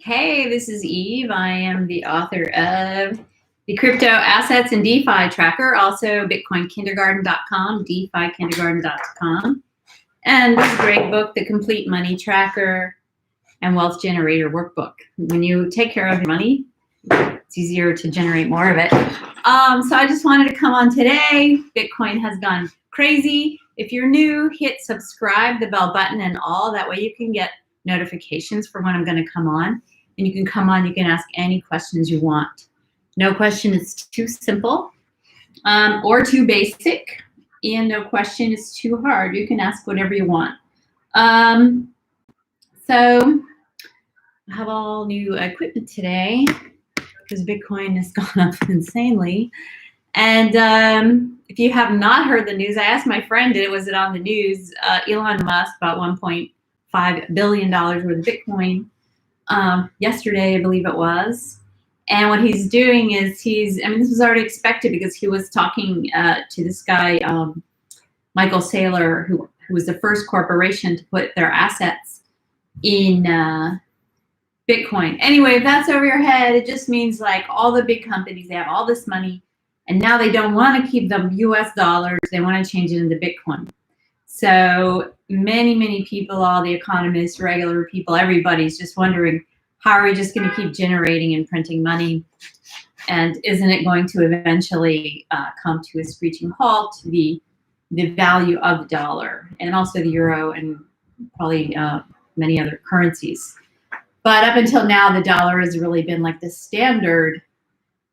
Hey, this is Eve. I am the author of the Crypto Assets and DeFi Tracker, also BitcoinKindergarten.com, DeFiKindergarten.com, and this great book, The Complete Money Tracker and Wealth Generator Workbook. When you take care of your money, it's easier to generate more of it. So I just wanted to come on today. Bitcoin has gone crazy. If you're new, hit subscribe, the bell button and all. That way you can get notifications for when I'm going to come on. And you can come on, you can ask any questions you want. No question is too simple or too basic, and no question is too hard. You can ask whatever you want. So I have all new equipment today because Bitcoin has gone up insanely. And if you have not heard the news, I asked my friend, was it on the news? Elon Musk bought $1.5 billion worth of Bitcoin yesterday, I believe it was. And what he's doing is this was already expected because he was talking to this guy, Michael Saylor, who was the first corporation to put their assets in Bitcoin. Anyway, if that's over your head, it just means like all the big companies, they have all this money and now they don't want to keep them US dollars. They want to change it into Bitcoin. So many people, all the economists, regular people, everybody's just wondering, how are we just going to keep generating and printing money? And isn't it going to eventually come to a screeching halt, the value of the dollar and also the euro and probably many other currencies? But up until now, the dollar has really been like the standard,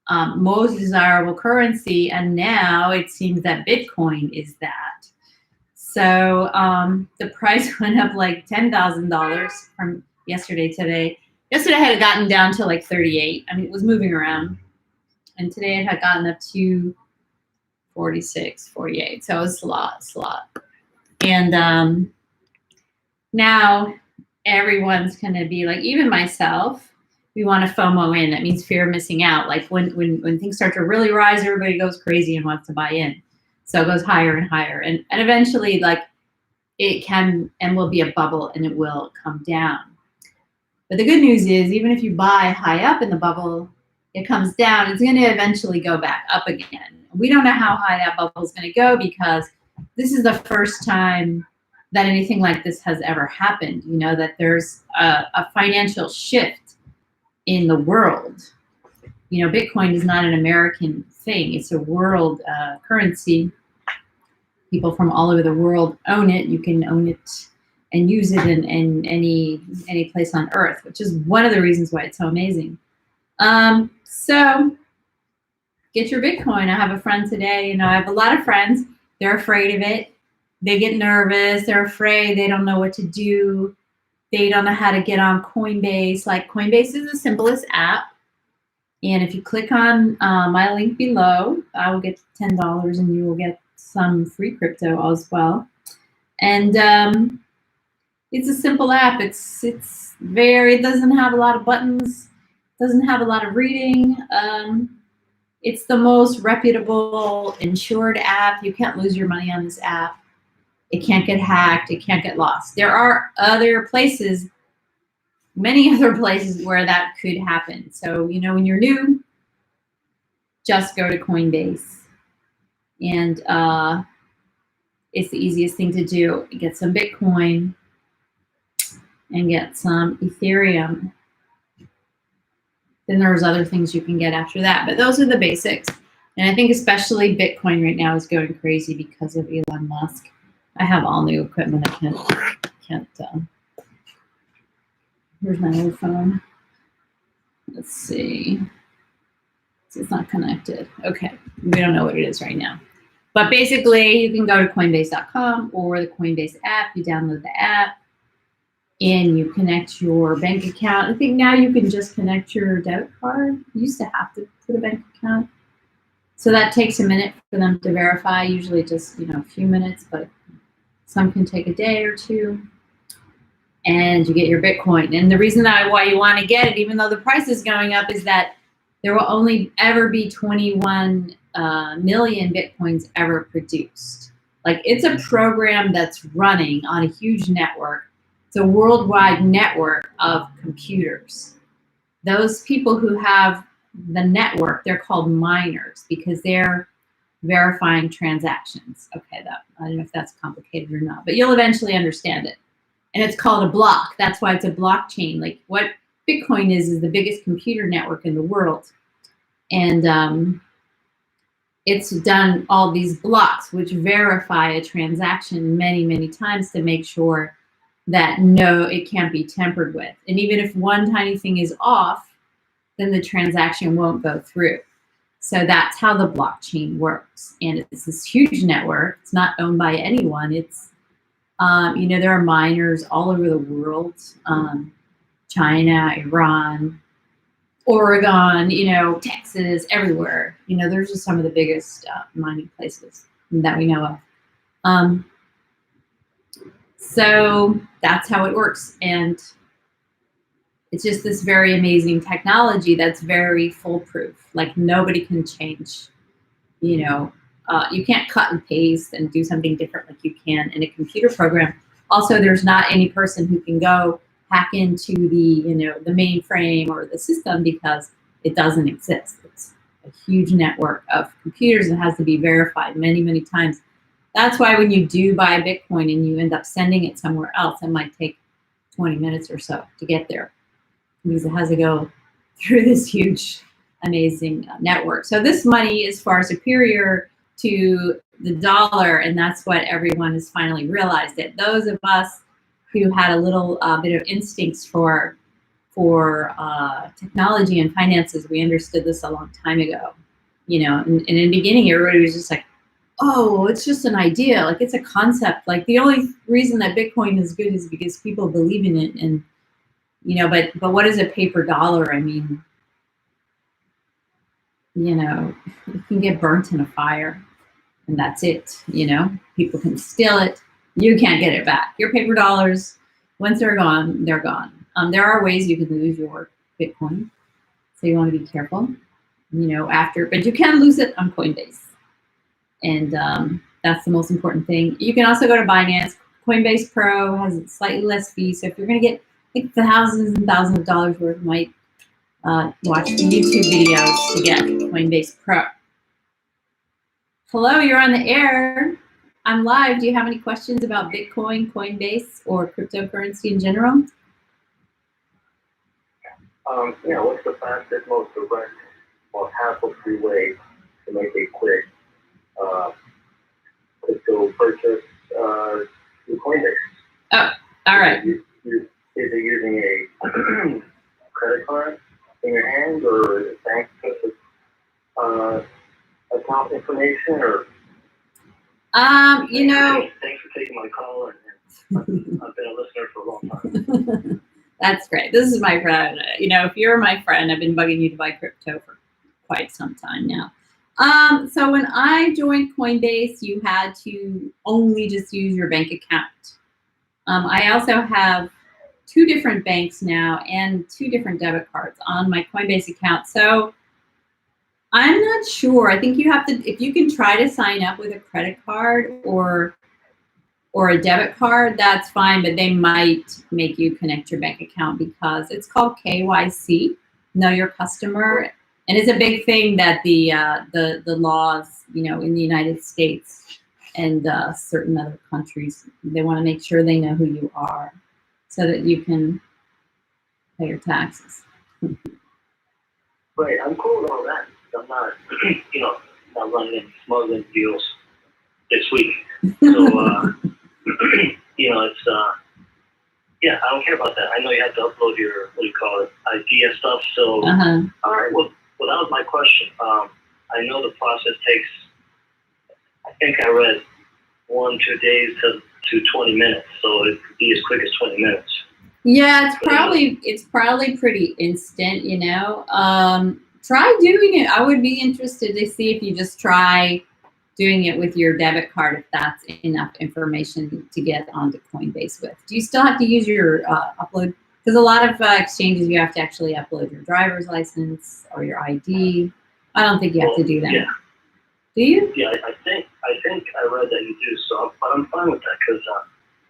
most desirable currency. And now it seems that Bitcoin is that. So the price went up like $10,000 from yesterday to today. Yesterday I had gotten down to like 38. I mean, it was moving around. And today it had gotten up to 46, 48. So it's a lot. And now everyone's going to be like, even myself, we want to FOMO in. That means fear of missing out. Like when things start to really rise, everybody goes crazy and wants to buy in. So it goes higher and higher. And eventually, like, it can and will be a bubble and it will come down. But the good news is, even if you buy high up in the bubble, it comes down. It's going to eventually go back up again. We don't know how high that bubble is going to go because this is the first time that anything like this has ever happened. You know, that there's a financial shift in the world. You know, Bitcoin is not an American thing. It's a world currency. People from all over the world own it. You can own it and use it in any place on earth, which is one of the reasons why it's so amazing. So get your Bitcoin. I have a friend today, I have a lot of friends. They're afraid of it. They get nervous. They're afraid. They don't know what to do. They don't know how to get on Coinbase. Like, Coinbase is the simplest app. And if you click on my link below, I will get $10 and you will get some free crypto as well. And it's a simple app. It doesn't have a lot of buttons, doesn't have a lot of reading. It's the most reputable, insured app. You can't lose your money on this app. It can't get hacked. It can't get lost. There are other places, many other places where that could happen. So, when you're new, just go to Coinbase. And it's the easiest thing to do. Get some Bitcoin and get some Ethereum. Then there's other things you can get after that. But those are the basics. And I think especially Bitcoin right now is going crazy because of Elon Musk. I have all new equipment. I can't here's my old phone. Let's see. So it's not connected. Okay. We don't know what it is right now. But basically, you can go to Coinbase.com or the Coinbase app. You download the app and you connect your bank account. I think now you can just connect your debit card. You used to have to put a bank account. So that takes a minute for them to verify, usually just, a few minutes, but some can take a day or two. And you get your Bitcoin. And the reason why you want to get it, even though the price is going up, is that there will only ever be 21 million Bitcoins ever produced. Like, it's a program that's running on a huge network. It's a worldwide network of computers. those people who have the network, they're called miners because they're verifying transactions. Okay, I don't know if that's complicated or not, but you'll eventually understand it. And it's called a block. That's why it's a blockchain. Like what Bitcoin is the biggest computer network in the world. And it's done all these blocks which verify a transaction many, many times to make sure that no, it can't be tampered with. And even if one tiny thing is off, then the transaction won't go through. So that's how the blockchain works. And it's this huge network. It's not owned by anyone. It's, you know, there are miners all over the world, China, Iran, Oregon, you know, Texas, everywhere. You know, there's just some of the biggest mining places that we know of. So that's how it works. And it's just this very amazing technology that's very foolproof. Like nobody can change, you know, you can't cut and paste and do something different like you can in a computer program. Also, there's not any person who can go hack into the, you know, the mainframe or the system because it doesn't exist. It's a huge network of computers that has to be verified many, many times. That's why when you do buy Bitcoin and you end up sending it somewhere else, it might take 20 minutes or so to get there because it has to go through this huge, amazing network. So this money is far superior to the dollar, and that's what everyone has finally realized. That those of us who had a little bit of instincts for technology and finances, we understood this a long time ago. You know, and in the beginning, everybody was just like, oh, it's just an idea, like it's a concept. Like the only reason that Bitcoin is good is because people believe in it. And, you know, but what is a paper dollar? I mean, you know, it can get burnt in a fire and that's it. You know, people can steal it. You can't get it back. Your paper dollars, once they're gone, they're gone. There are ways you can lose your Bitcoin. So you want to be careful, you know, but you can lose it on Coinbase. And that's the most important thing. You can also go to Binance. Coinbase Pro has slightly less fees. So if you're going to get like thousands and thousands of dollars worth, you might watch the YouTube videos to get Coinbase Pro. Hello, you're on the air. I'm live. Do you have any questions about Bitcoin, Coinbase, or cryptocurrency in general? Yeah, what's the fastest, most direct, most hassle-free way to make a quick crypto purchase through Coinbase? Oh, all right. Is it using a credit card in your hand or a bank account information or? You know. Thanks for taking my call, and I've been a listener for a long time. That's great. This is my friend. You know, if you're my friend, I've been bugging you to buy crypto for quite some time now. So when I joined Coinbase, you had to only just use your bank account. I also have 2 different banks now and 2 different debit cards on my Coinbase account. So I'm not sure. I think you have to, if you can try to sign up with a credit card or a debit card, that's fine, but they might make you connect your bank account because it's called KYC, know your customer. And it's a big thing that the laws, you know, in the United States and certain other countries, they want to make sure they know who you are so that you can pay your taxes. Right, I'm cool with all that. I'm not, you know, not running any smuggling deals this week. So, you know, it's, yeah, I don't care about that. I know you have to upload your, what do you call it, ID and stuff. So, all right, well, that was my question. I know the process takes, I think I read 1-2 days to 20 minutes. So it could be as quick as 20 minutes. Yeah, it's probably pretty instant, you know. Try doing it. I would be interested to see if you just try doing it with your debit card, if that's enough information to get onto Coinbase with. Do you still have to use your upload? Because a lot of exchanges, you have to actually upload your driver's license or your ID. I don't think you have to do that. Yeah. Do you? Yeah, I think I read that you do. So, but I'm fine with that because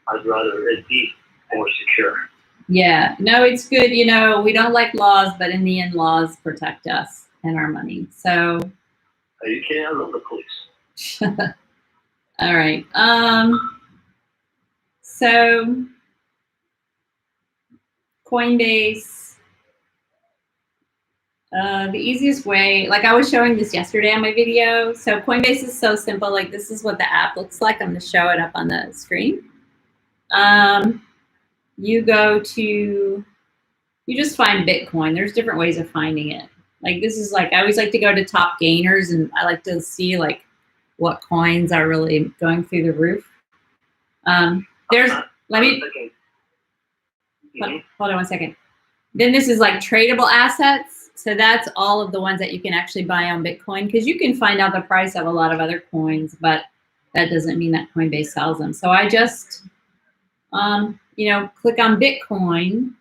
I'd rather it be more secure. Yeah, no, it's good. You know, we don't like laws, but in the end, laws protect us and our money. So, Are you kidding? I love the police. all right. So Coinbase, the easiest way, like I was showing this yesterday on my video. So Coinbase is so simple. Like this is what the app looks like. I'm going to show it up on the screen. You go to, you just find Bitcoin. There's different ways of finding it. Like this is like, I always like to go to top gainers and I like to see like what coins are really going through the roof. There's, let me, hold on one second. Then this is like tradable assets. So that's all of the ones that you can actually buy on Bitcoin because you can find out the price of a lot of other coins, but that doesn't mean that Coinbase sells them. So I just, you know, click on Bitcoin.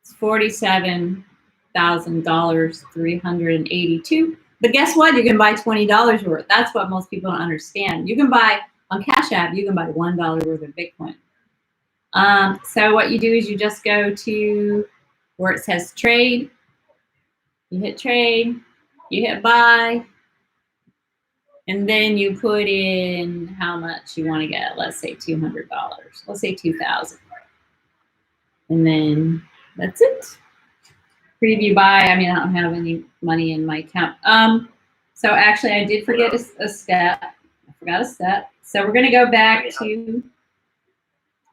It's $47,000, 382. But guess what? You can buy $20 worth. That's what most people don't understand. You can buy on CashApp. You can buy $1 worth of Bitcoin. So what you do is you just go to where it says trade. You hit trade. You hit buy. And then you put in how much you want to get. Let's say $200. Let's say $2,000. And then that's it. Preview buy. I mean, I don't have any money in my account. So actually, I did forget a step. I forgot a step. So we're going to go back to.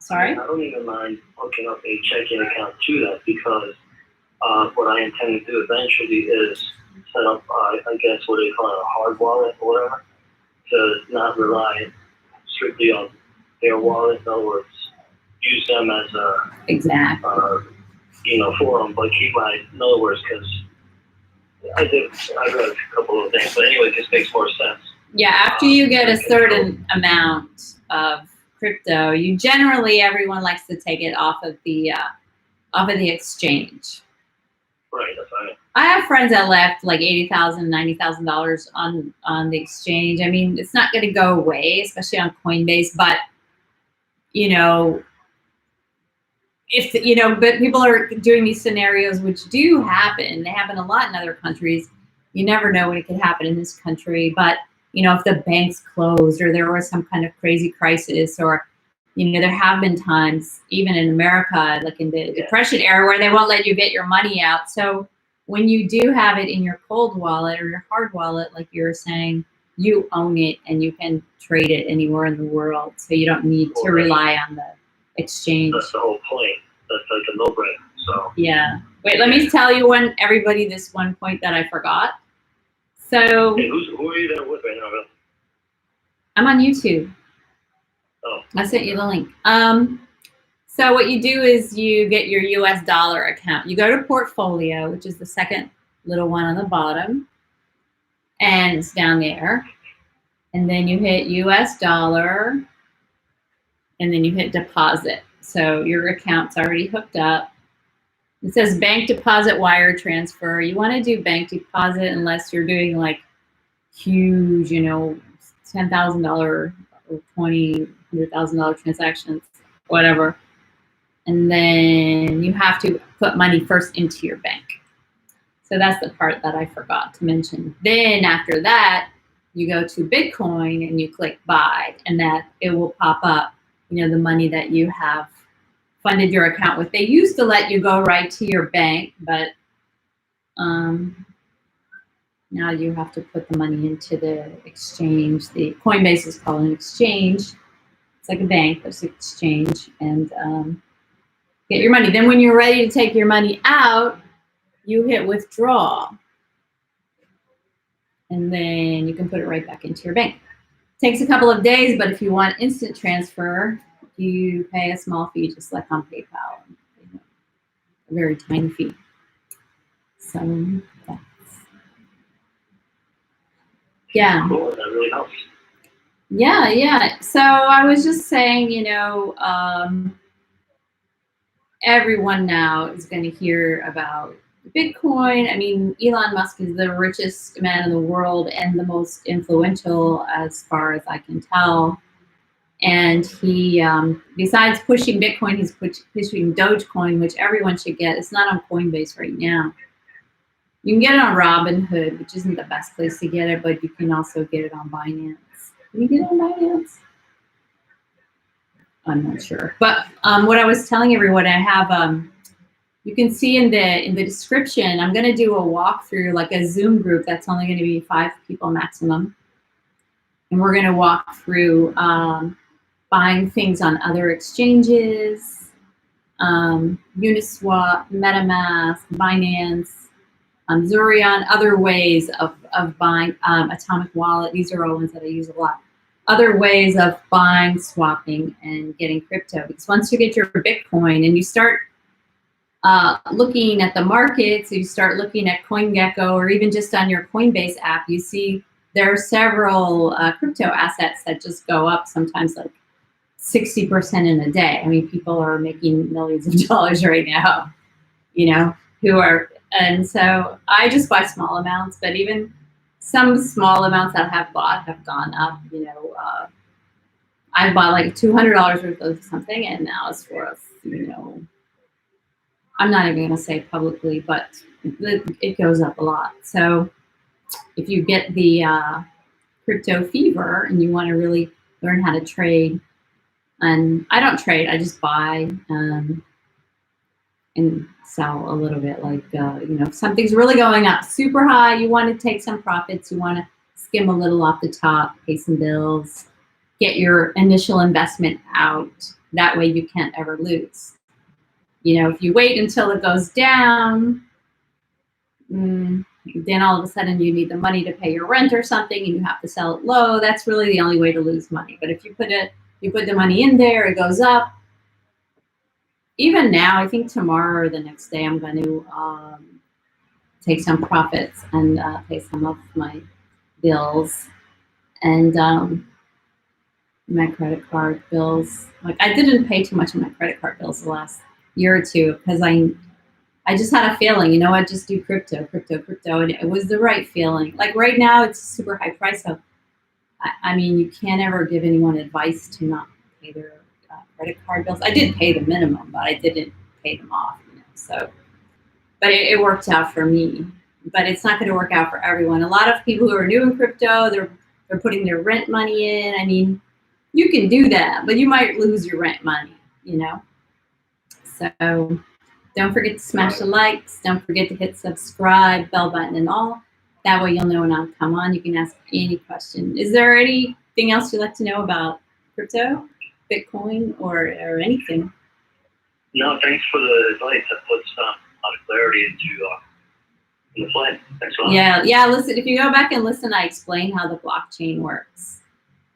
Sorry? I don't even mind hooking up a checking account to that because what I intend to do eventually is set up, I guess, what they call it, a hard wallet or whatever, to not rely strictly on their wallet. In other words, use them as a forum, but keep my, in other words, because I read a couple of things, but anyway, it just makes more sense. Yeah, after you get a certain amount of crypto, you generally, everyone likes to take it off of the exchange. Right, that's right. I have friends that left like $80,000, $90,000 on the exchange. I mean, it's not going to go away, especially on Coinbase. But you know, if you know, but people are doing these scenarios, which do happen. They happen a lot in other countries. You never know when it could happen in this country. But you know, if the banks closed or there was some kind of crazy crisis, or you know, there have been times, even in America, like in the Depression era, where they won't let you get your money out. So when you do have it in your cold wallet or your hard wallet, like you were saying, you own it and you can trade it anywhere in the world. So you don't need to rely on the exchange. That's the whole point. That's like a no-brainer. So yeah. Wait, let me tell you this one point that I forgot. So hey, who are you there with right now, Bill? I'm on YouTube. Oh. I sent you the link. So what you do is you get your US dollar account. You go to portfolio, which is the second little one on the bottom, and it's down there. And then you hit US dollar, and then you hit deposit. So your account's already hooked up. It says bank deposit, wire transfer. You want to do bank deposit unless you're doing like huge, you know, $10,000 or $100,000 transactions, whatever. And then you have to put money first into your bank. So that's the part that I forgot to mention. Then after that, you go to Bitcoin and you click buy, and that it will pop up, you know, the money that you have funded your account with. They used to let you go right to your bank, but now you have to put the money into the exchange. The Coinbase is called an exchange. It's like a bank, but it's an exchange, and get your money. Then when you're ready to take your money out, you hit withdraw. And then you can put it right back into your bank. It takes a couple of days, but if you want instant transfer, you pay a small fee, just like on PayPal. A very tiny fee. So that's, yeah. Cool, that really helps. Yeah. So I was just saying, you know, everyone now is going to hear about Bitcoin. I mean, Elon Musk is the richest man in the world and the most influential, as far as I can tell. And he, besides pushing Bitcoin, he's pushing Dogecoin, which everyone should get. It's not on Coinbase right now. You can get it on Robinhood, which isn't the best place to get it, but you can also get it on Binance. Can you get it on Binance? I'm not sure. But what I was telling everyone, I have, you can see in the description, I'm going to do a walkthrough, like a Zoom group that's only going to be 5 people maximum. And we're going to walk through buying things on other exchanges, Uniswap, MetaMask, Binance, Zurion, other ways of buying, Atomic Wallet. These are all ones that I use a lot. Other ways of buying, swapping, and getting crypto. Because once you get your Bitcoin and you start looking at the markets, you start looking at CoinGecko, or even just on your Coinbase app, you see there are several crypto assets that just go up, sometimes like 60% in a day. I mean, people are making millions of dollars right now, you know, and so I just buy small amounts, but even some small amounts that I have bought have gone up, you know. I bought like $200 worth of something, and now it's worth, you know, I'm not even going to say publicly, but it goes up a lot. So if you get the crypto fever and you want to really learn how to trade, and I don't trade, I just buy and sell a little bit. Like, you know, if something's really going up super high, you want to take some profits, you want to skim a little off the top, pay some bills, get your initial investment out. That way you can't ever lose. You know, if you wait until it goes down, then all of a sudden you need the money to pay your rent or something, and you have to sell it low. That's really the only way to lose money. But if you put the money in there, it goes up. Even now, I think tomorrow or the next day, I'm going to take some profits and pay some of my bills and my credit card bills. Like, I didn't pay too much of my credit card bills the last year or two because I just had a feeling, you know what, just do crypto, and it was the right feeling. Like right now, it's super high price, so I mean, you can't ever give anyone advice to not pay their credit card bills. I did pay the minimum, but I didn't pay them off, you know. So, but it worked out for me. But it's not going to work out for everyone. A lot of people who are new in crypto, they're putting their rent money in. I mean, you can do that, but you might lose your rent money, you know. So don't forget to smash the likes. Don't forget to hit subscribe, bell button and all. That way you'll know when I come on. You can ask any question. Is there anything else you'd like to know about crypto, Bitcoin, or anything? No, thanks for the advice. That puts a lot of clarity into the play. Thanks a lot. Yeah. Listen, if you go back and listen, I explain how the blockchain works.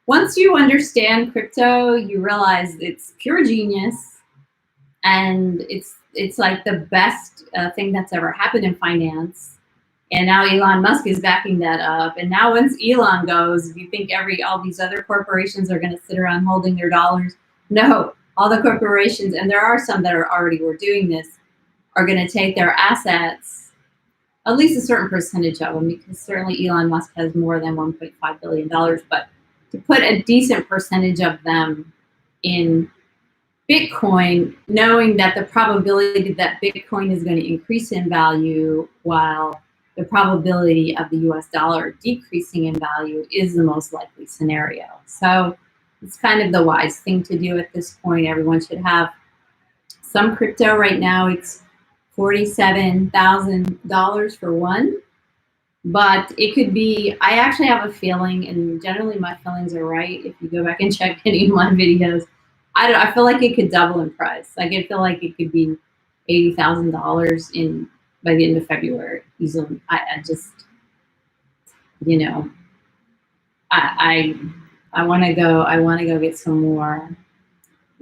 Once you understand crypto, you realize it's pure genius. And it's like the best thing that's ever happened in finance. And now Elon Musk is backing that up. And now once Elon goes, do you think all these other corporations are going to sit around holding their dollars? No, all the corporations, and there are some that were doing this, are going to take their assets, at least a certain percentage of them, because certainly Elon Musk has more than $1.5 billion, but to put a decent percentage of them in Bitcoin, knowing that the probability that Bitcoin is going to increase in value while the probability of the US dollar decreasing in value is the most likely scenario. So it's kind of the wise thing to do at this point. Everyone should have some crypto. Right now it's $47,000 for one, but it could be, I actually have a feeling, and generally my feelings are right if you go back and check any of my videos, I feel like it could double in price. Like I feel like it could be $80,000 by the end of February easily. I just, you know, I want to go. I want to go get some more. I'm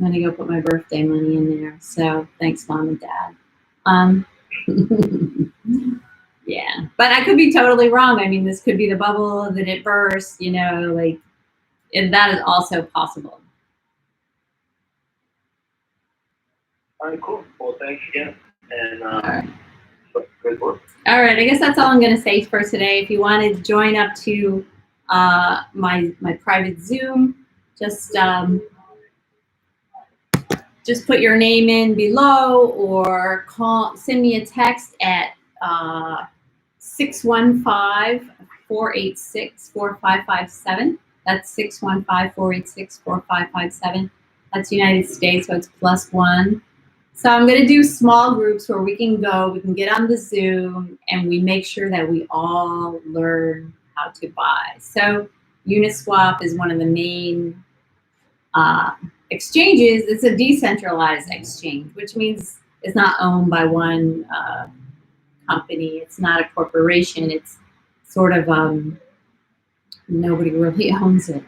gonna go put my birthday money in there. So thanks, Mom and Dad. Yeah, but I could be totally wrong. I mean, this could be the bubble that it burst. You know, like, and that is also possible. All right, cool. Well, thanks again. And Right. Great work. All right, I guess that's all I'm going to say for today. If you wanted to join up to my private Zoom, just just put your name in below or send me a text at 615-486-4557. That's 615-486-4557. That's United States, so it's +1. So I'm going to do small groups where we can get on the Zoom, and we make sure that we all learn how to buy. So UNISWAP is one of the main exchanges. It's a decentralized exchange, which means it's not owned by one company. It's not a corporation. It's sort of nobody really owns it.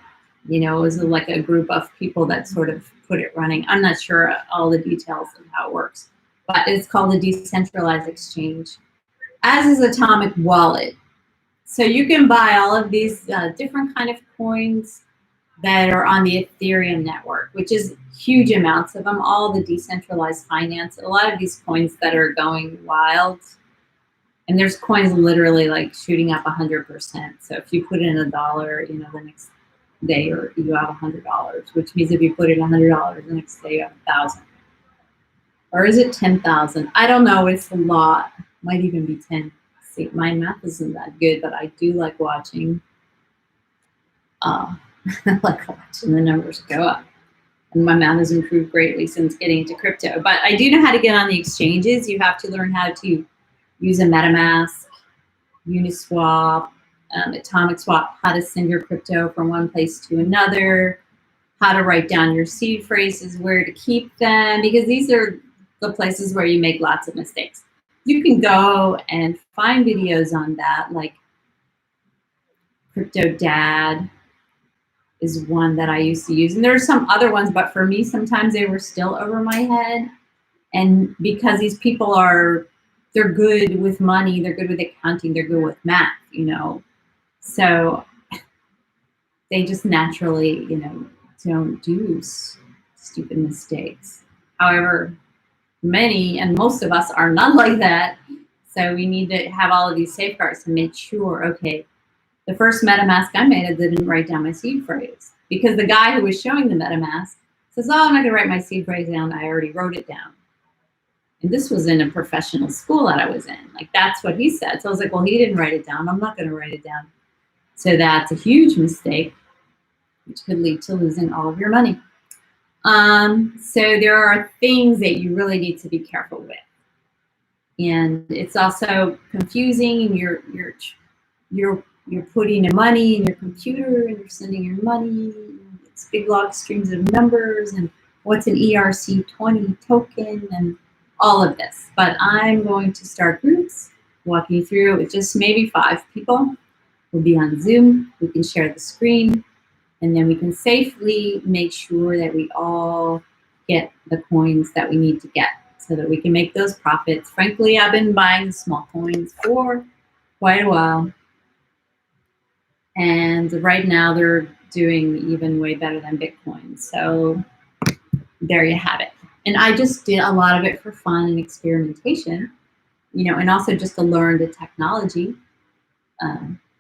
You know, it was like a group of people that sort of put it running. I'm not sure all the details of how it works, but it's called a decentralized exchange, as is Atomic Wallet. So you can buy all of these different kind of coins that are on the Ethereum network, which is huge amounts of them, all the decentralized finance. A lot of these coins that are going wild, and there's coins literally like shooting up 100%. So if you put in $1, you know, the next day or you have $100, which means if you put in $100, the next day you have 1,000. Or is it 10,000? I don't know. It's a lot. Might even be 10. See, my math isn't that good, but I do like watching. I like watching the numbers go up. And my math has improved greatly since getting into crypto. But I do know how to get on the exchanges. You have to learn how to use a MetaMask, UNISWAP, Atomic Swap, how to send your crypto from one place to another, how to write down your seed phrases, where to keep them, because these are the places where you make lots of mistakes. You can go and find videos on that, like Crypto Dad is one that I used to use. And there are some other ones, but for me, sometimes they were still over my head. And because these people they're good with money, they're good with accounting, they're good with math, you know. So they just naturally, you know, don't do stupid mistakes. However, many and most of us are not like that. So we need to have all of these safeguards to make sure, okay, the first MetaMask I made, I didn't write down my seed phrase, because the guy who was showing the MetaMask says, oh, I'm not gonna write my seed phrase down. I already wrote it down. And this was in a professional school that I was in. Like, that's what he said. So I was like, well, he didn't write it down. I'm not gonna write it down. So that's a huge mistake, which could lead to losing all of your money. So there are things that you really need to be careful with. And it's also confusing, and you're putting the money in your computer and you're sending your money. It's big log streams of numbers and what's an ERC20 token and all of this. But I'm going to start groups, walking you through it with just maybe 5 people. We'll be on Zoom. We can share the screen, and then we can safely make sure that we all get the coins that we need to get so that we can make those profits. Frankly, I've been buying small coins for quite a while. And right now they're doing even way better than Bitcoin. So there you have it. And I just did a lot of it for fun and experimentation, you know, and also just to learn the technology.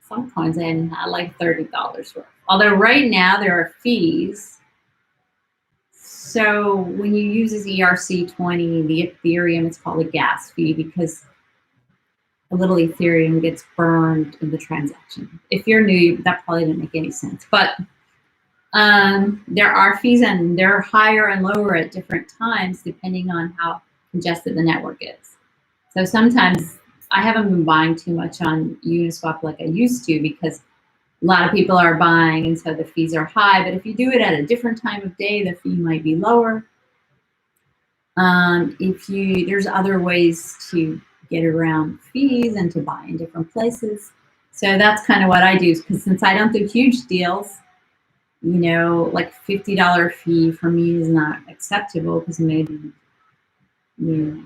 Some coins I had like $30 worth. Although right now there are fees. So when you use this ERC20, the Ethereum, it's called a gas fee, because a little Ethereum gets burned in the transaction. If you're new, that probably didn't make any sense. But there are fees, and they're higher and lower at different times depending on how congested the network is. So sometimes I haven't been buying too much on Uniswap like I used to, because a lot of people are buying, and so the fees are high. But if you do it at a different time of day, the fee might be lower. There's other ways to get around fees and to buy in different places. So that's kind of what I do, because since I don't do huge deals, you know, like $50 fee for me is not acceptable, because maybe, you know,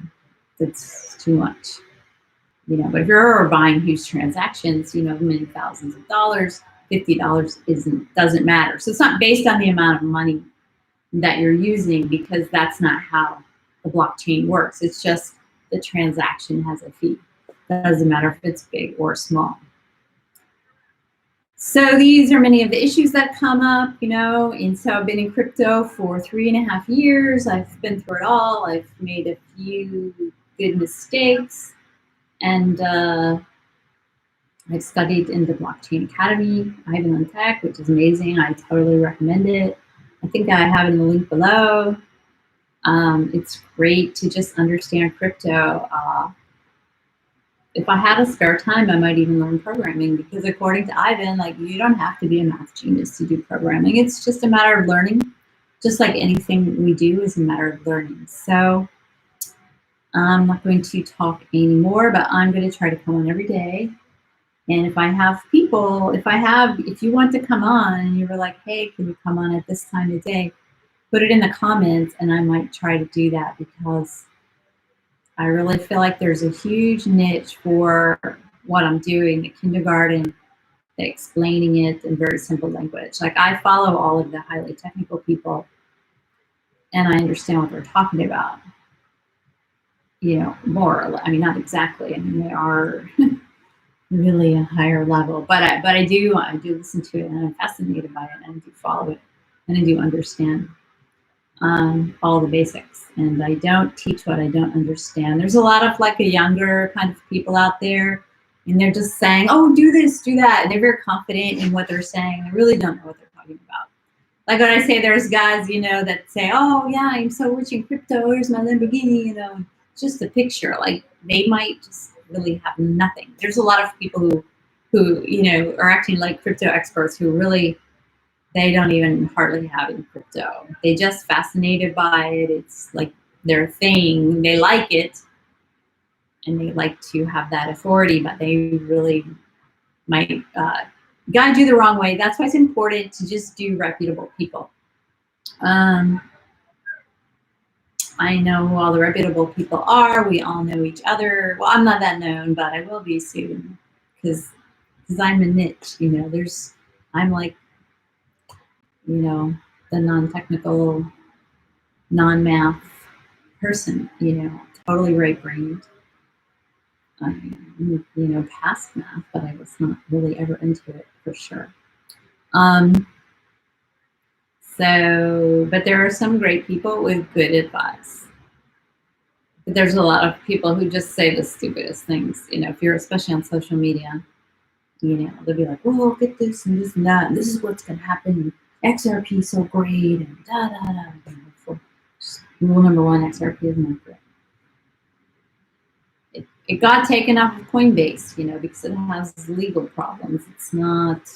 that's too much. You know, but if you're buying huge transactions, you know, many thousands of dollars, $50 doesn't matter. So it's not based on the amount of money that you're using, because that's not how the blockchain works. It's just the transaction has a fee. It doesn't matter if it's big or small. So these are many of the issues that come up, and so I've been in crypto for 3.5 years. I've been through it all. I've made a few good mistakes, and I've studied in the Blockchain Academy, Ivan on Tech, which is amazing. I totally recommend it. I think I have it in the link below. It's great to just understand crypto. If I had a spare time, I might even learn programming, because according to Ivan, like, you don't have to be a math genius to do programming. It's just a matter of learning. Just like anything we do is a matter of learning. So I'm not going to talk anymore, but I'm going to try to come on every day. And if I have people, if you want to come on and you were like, hey, can you come on at this time of day, put it in the comments and I might try to do that, because I really feel like there's a huge niche for what I'm doing, the kindergarten, the explaining it in very simple language. Like, I follow all of the highly technical people and I understand what they're talking about, more or less. I mean, not exactly. I mean, they are really a higher level, but I do listen to it, and I'm fascinated by it, and I do follow it, and I do understand all the basics, and I don't teach what I don't understand. There's a lot of like a younger kind of people out there, and they're just saying, oh, do this, do that, and they're very confident in what they're saying. They really don't know what they're talking about. Like when I say there's guys, that say, oh yeah, I'm so rich in crypto, here's my Lamborghini, it's just a picture. Like, they might just really have nothing. There's a lot of people who are acting like crypto experts who really, they don't even hardly have in crypto. They just fascinated by it. It's like their thing. They like it, and they like to have that authority, but they really might guide you the wrong way. That's why it's important to just do reputable people. I know who all the reputable people are. We all know each other. Well, I'm not that known, but I will be soon, because I'm a niche. I'm like, the non-technical, non-math person. Totally right-brained. Past math, but I was not really ever into it for sure. But there are some great people with good advice. But there's a lot of people who just say the stupidest things. If you're especially on social media, they'll be like, "Well, get this and this and that, and this is what's going to happen. XRP is so great, and da da da." Rule number one: XRP is not great. It got taken off of Coinbase, because it has legal problems. It's not.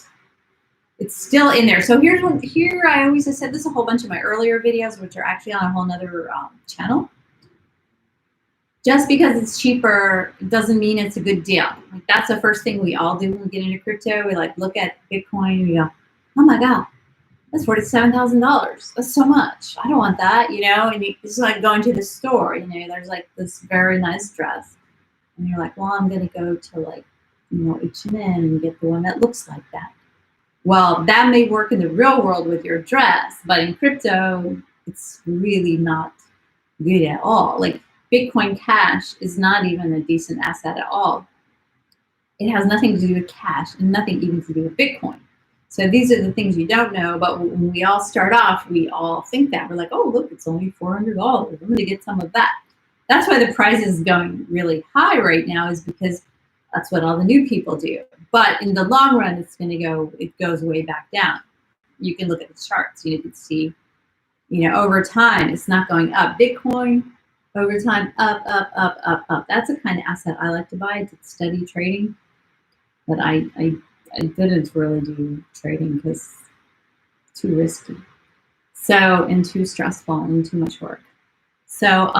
It's still in there. So here I always have said this a whole bunch of my earlier videos, which are actually on a whole nother channel. Just because it's cheaper doesn't mean it's a good deal. Like, that's the first thing we all do when we get into crypto. We look at Bitcoin and we go, oh my God, that's $47,000. That's so much. I don't want that, And it's like going to the store, there's like this very nice dress. And you're like, well, I'm going to go to H&M and get the one that looks like that. Well, that may work in the real world with your dress, but in crypto, it's really not good at all. Like, Bitcoin Cash is not even a decent asset at all. It has nothing to do with cash and nothing even to do with Bitcoin. So these are the things you don't know, but when we all start off, we all think that. We're like, oh, look, it's only $400. I'm going to get some of that. That's why the price is going really high right now, is because that's what all the new people do. But in the long run, it goes way back down. You can look at the charts. You can see, over time, it's not going up. Bitcoin, over time, up, up, up, up, up. That's the kind of asset I like to buy. I did study trading, but I didn't really do trading because it's too risky. So, and too stressful and too much work. So,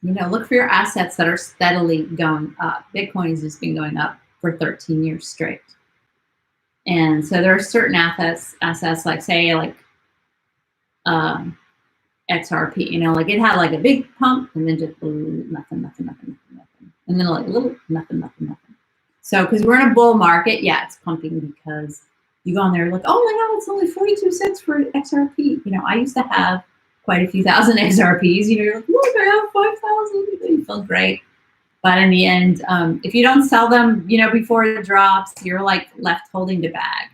look for your assets that are steadily going up. Bitcoin has just been going up for 13 years straight. And so there are certain assets like, say, XRP, it had like a big pump and then just nothing. And then like a little nothing. So, because we're in a bull market, yeah, it's pumping, because you go on there like, oh my God, it's only 42 cents for XRP. I used to have quite a few thousand XRPs. You're like, look, I have 5,000. You feel great. But in the end, if you don't sell them, you know, before it drops, you're like left holding the bag.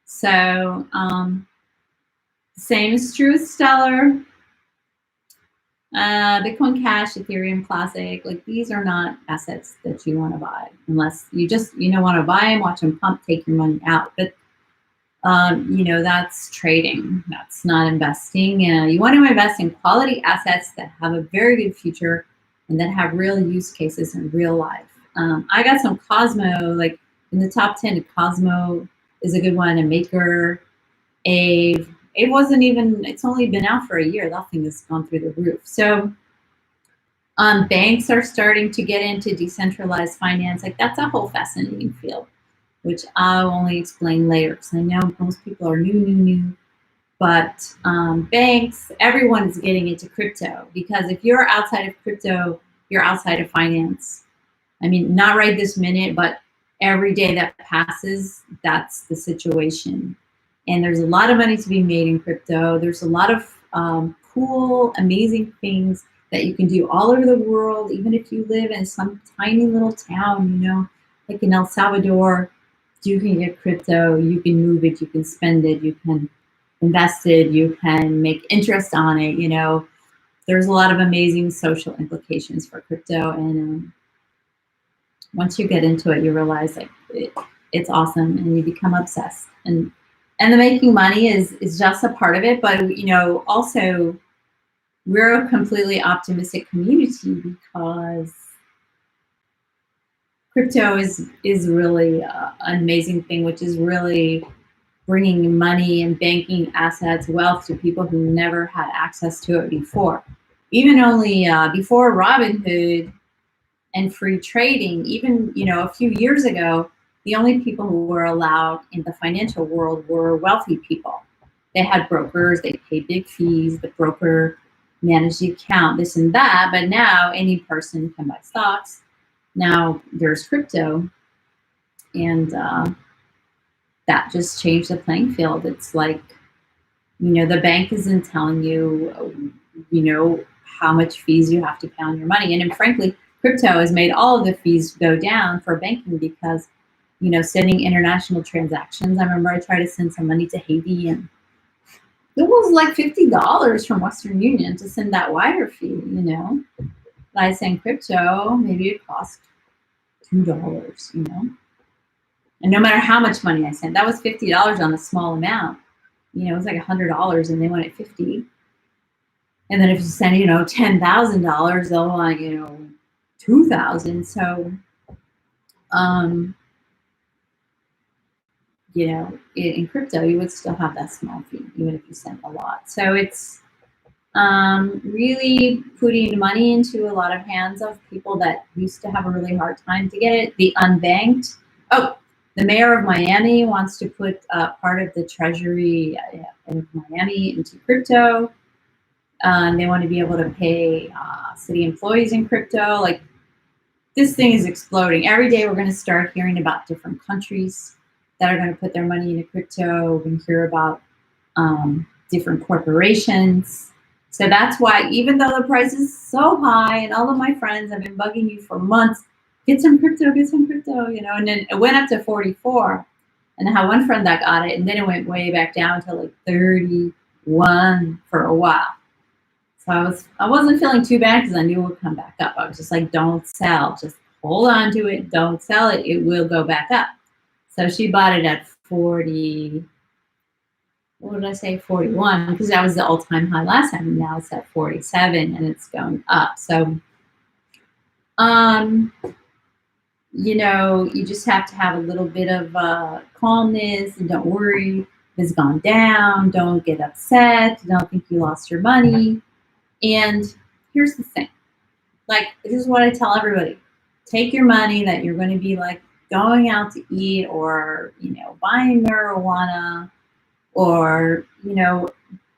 So same is true with Stellar, Bitcoin Cash, Ethereum Classic. Like these are not assets that you want to buy unless you just, you know, want to buy them, watch them pump, take your money out. But you know, that's trading. That's not investing. You want to invest in quality assets that have a very good future and that have real use cases in real life. I got some Cosmo, like in the top 10, Cosmo is a good one, and Maker, Ave. It wasn't even, it's only been out for a year. That thing has gone through the roof. So banks are starting to get into decentralized finance. Like that's a whole fascinating field, which I'll only explain later because I know most people are new. But banks, everyone is getting into crypto because if you're outside of crypto, you're outside of finance. I mean, not right this minute, but every day that passes, that's the situation. And there's a lot of money to be made in crypto. There's a lot of cool, amazing things that you can do all over the world, even if you live in some tiny little town, you know, like in El Salvador. You can get crypto, you can move it, you can spend it, you can invest it, you can make interest on it, you know. There's a lot of amazing social implications for crypto, and once you get into it, you realize like it's awesome, and you become obsessed. And the making money is just a part of it, but you know, also we're a completely optimistic community because crypto is really an amazing thing, which is really bringing money and banking assets, wealth to people who never had access to it before. Even only before Robinhood and free trading, even, you know, a few years ago, the only people who were allowed in the financial world were wealthy people. They had brokers, they paid big fees, the broker managed the account, this and that, but now any person can buy stocks. Now there's crypto, and that just changed the playing field. It's like, you know, the bank isn't telling you, you know, how much fees you have to pay on your money. And then frankly, crypto has made all of the fees go down for banking because, you know, sending international transactions. I remember I tried to send some money to Haiti, and it was like $50 from Western Union to send that wire fee, you know. But I send crypto, maybe it cost $2, you know. And no matter how much money I sent, that was $50 on a small amount. You know, it was like $100 and they wanted 50. And then if you send, you know, $10,000, they'll want, you know, 2,000. So, you know, in crypto, you would still have that small fee, even if you sent a lot. So it's really putting money into a lot of hands of people that used to have a really hard time to get it. The unbanked. Oh, the mayor of Miami wants to put part of the treasury of Miami into crypto. They want to be able to pay city employees in crypto. Like, this thing is exploding. Every day we're going to start hearing about different countries that are going to put their money into crypto. We're going to hear about different corporations. So that's why, even though the price is so high, and all of my friends have been bugging you for months, get some crypto, you know, and then it went up to 44. And I had one friend that got it, and then it went way back down to like 31 for a while. So I wasn't feeling too bad because I knew it would come back up. I was just like, don't sell, just hold on to it, don't sell it, it will go back up. So she bought it at 40. What did I say? 41, because that was the all-time high last time. Now it's at 47 and it's going up. So, you know, you just have to have a little bit of calmness, and don't worry if it's gone down. Don't get upset. Don't think you lost your money. And here's the thing. Like, this is what I tell everybody. Take your money that you're going to be like going out to eat, or, you know, buying marijuana, or, you know,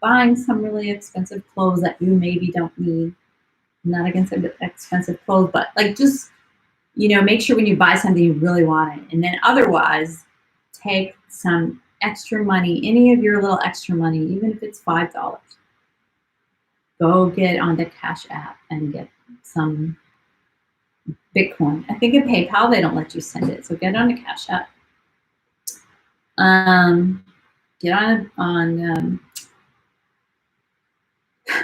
buying some really expensive clothes that you maybe don't need. I'm not against expensive clothes, but like, just, you know, make sure when you buy something you really want it. And then otherwise, take some extra money, any of your little extra money, even if it's $5. Go get on the CashApp and get some Bitcoin. I think at PayPal they don't let you send it, so get on the CashApp. Get on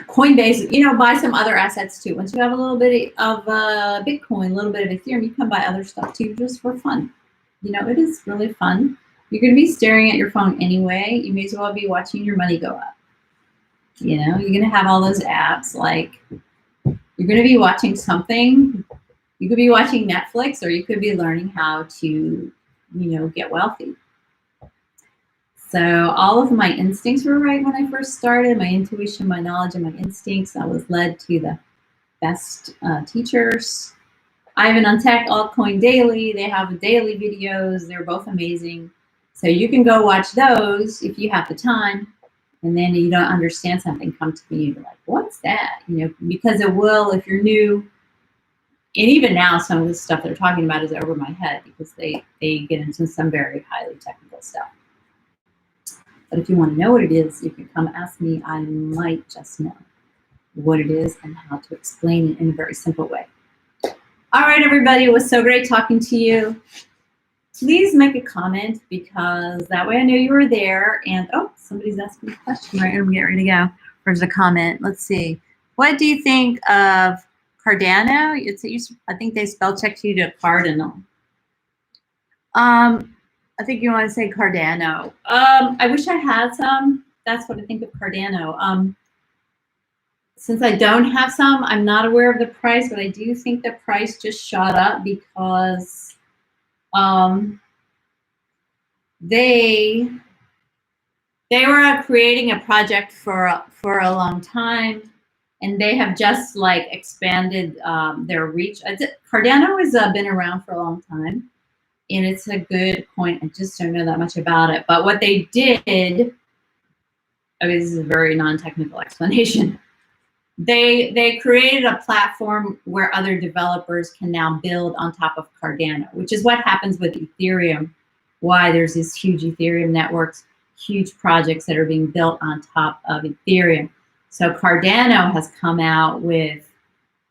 Coinbase. You know, buy some other assets too. Once you have a little bit of Bitcoin, a little bit of Ethereum, you can buy other stuff too, just for fun. You know, it is really fun. You're going to be staring at your phone anyway. You may as well be watching your money go up. You know, you're going to have all those apps. Like, you're going to be watching something. You could be watching Netflix, or you could be learning how to, you know, get wealthy. So all of my instincts were right when I first started. My intuition, my knowledge, and my instincts. I was led to the best teachers. Ivan on Tech, Altcoin Daily. They have the daily videos. They're both amazing. So you can go watch those if you have the time. And then you don't understand something, come to me and you're like, what's that? You know, because it will, if you're new, and even now some of the stuff they're talking about is over my head because they get into some very highly technical stuff. But if you want to know what it is, you can come ask me. I might just know what it is and how to explain it in a very simple way. All right, everybody, it was so great talking to you. Please make a comment because that way I know you were there. And oh, somebody's asking a question, right? I'm getting ready to go. There's a comment. Let's see. What do you think of Cardano? I think they spell checked you to Cardinal. I think you want to say Cardano. I wish I had some. That's what I think of Cardano. Since I don't have some, I'm not aware of the price, but I do think the price just shot up because they were creating a project for a long time, and they have just like expanded their reach. Cardano has been around for a long time, and it's a good coin. I just don't know that much about it. But what they did, I mean, this is a very non-technical explanation. They created a platform where other developers can now build on top of Cardano, which is what happens with Ethereum. Why there's these huge Ethereum networks, huge projects that are being built on top of Ethereum. So Cardano has come out with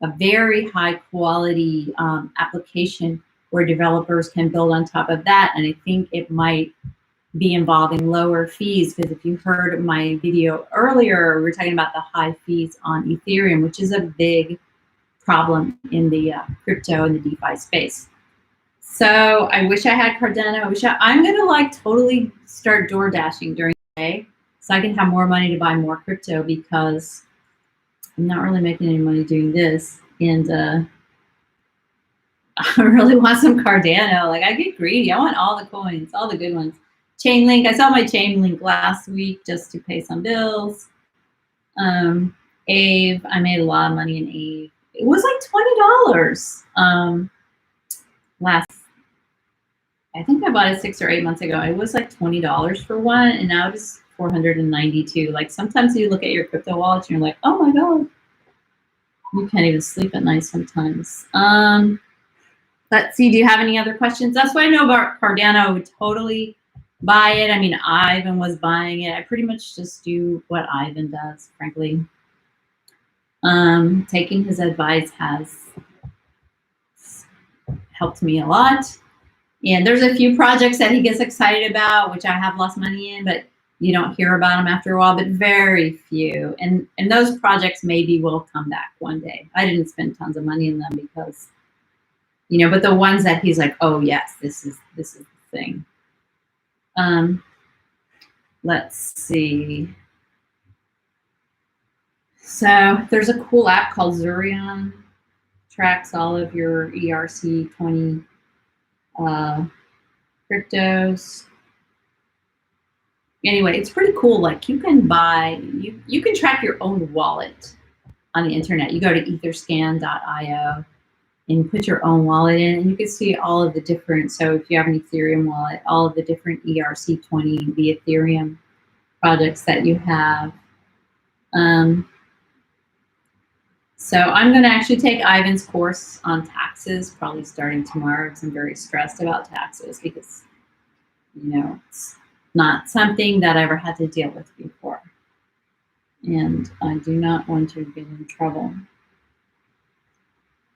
a very high quality application where developers can build on top of that. And I think it might be involving lower fees, because if you heard my video earlier, we were talking about the high fees on Ethereum, which is a big problem in the crypto and the DeFi space. So I wish I had Cardano. I'm gonna like totally start door dashing during the day so I can have more money to buy more crypto, because I'm not really making any money doing this. And I really want some Cardano. Like, I get greedy. I want all the coins, all the good ones. Chainlink, I saw my Chainlink last week just to pay some bills. Aave, I made a lot of money in Aave. It was like $20 I think I bought it 6 or 8 months ago. It was like $20 for one, and now it's $492. Like, sometimes you look at your crypto wallet and you're like, oh my God. You can't even sleep at night sometimes. Let's see, do you have any other questions? That's what I know about Cardano. I would totally buy it. I mean, Ivan was buying it. I pretty much just do what Ivan does, frankly. Taking his advice has helped me a lot. And there's a few projects that he gets excited about, which I have lost money in, but you don't hear about them after a while, but very few. And those projects maybe will come back one day. I didn't spend tons of money in them because, you know, but the ones that he's like, oh yes, this is the thing. Let's see. So there's a cool app called Zurion. Tracks all of your ERC20 cryptos. Anyway, it's pretty cool. Like, you can buy, you can track your own wallet on the internet. You go to etherscan.io and put your own wallet in, and you can see all of the different, so if you have an Ethereum wallet, all of the different ERC20, the Ethereum projects that you have. So I'm going to actually take Ivan's course on taxes, probably starting tomorrow, because I'm very stressed about taxes because, you know, it's not something that I ever had to deal with before. And I do not want to get in trouble.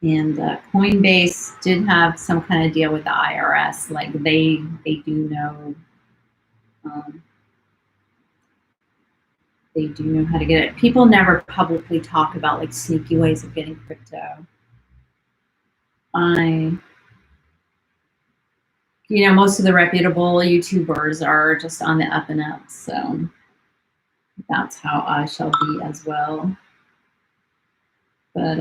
And Coinbase did have some kind of deal with the IRS. Like they do know, they do know how to get it. People never publicly talk about like sneaky ways of getting crypto. You know, most of the reputable YouTubers are just on the up and up, so that's how I shall be as well. But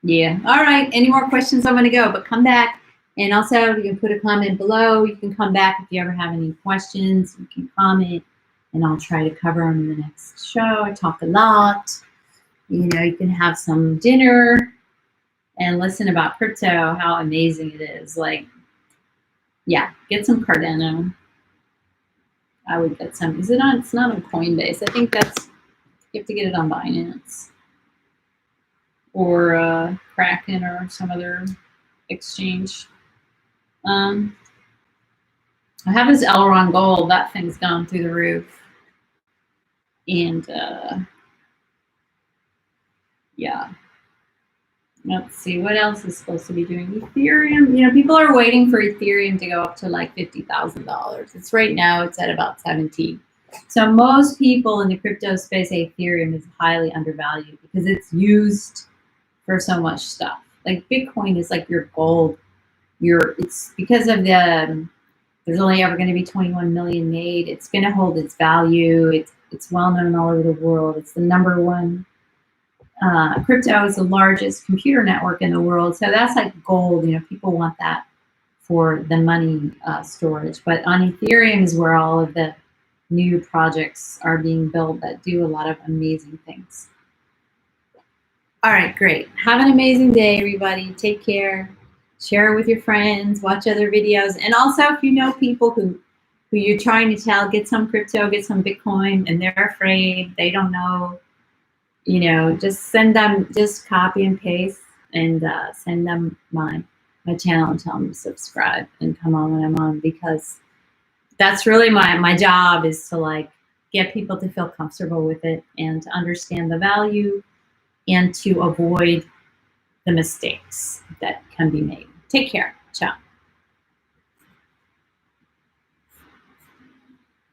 yeah, all right, any more questions? I'm gonna go, but come back. And also you can put a comment below. You can come back if you ever have any questions. You can comment and I'll try to cover them in the next show. I talk a lot. You know, you can have some dinner and listen about crypto, how amazing it is. Like, yeah, get some Cardano. I would get some. Is it on? It's not on Coinbase. I think that's, you have to get it on Binance or Kraken or some other exchange. I have this Elron Gold. That thing's gone through the roof. And yeah. Let's see, what else is supposed to be doing? Ethereum, you know, people are waiting for Ethereum to go up to like $50,000. It's right now, it's at about 17. So most people in the crypto space say Ethereum is highly undervalued because it's used for so much stuff. Like Bitcoin is like your gold. It's because of the, there's only ever going to be 21 million made. It's going to hold its value. It's well known all over the world. It's the #1. Crypto is the largest computer network in the world, so that's like gold. You know, people want that for the money storage. But on Ethereum is where all of the new projects are being built that do a lot of amazing things. All right, great. Have an amazing day, everybody. Take care. Share it with your friends. Watch other videos. And also, if you know people who you're trying to tell, get some crypto, get some Bitcoin, and they're afraid, they don't know, you know, just send them, just copy and paste and send them my channel and tell them to subscribe and come on when I'm on, because that's really my job, is to like get people to feel comfortable with it and to understand the value and to avoid the mistakes that can be made. Take care. Ciao.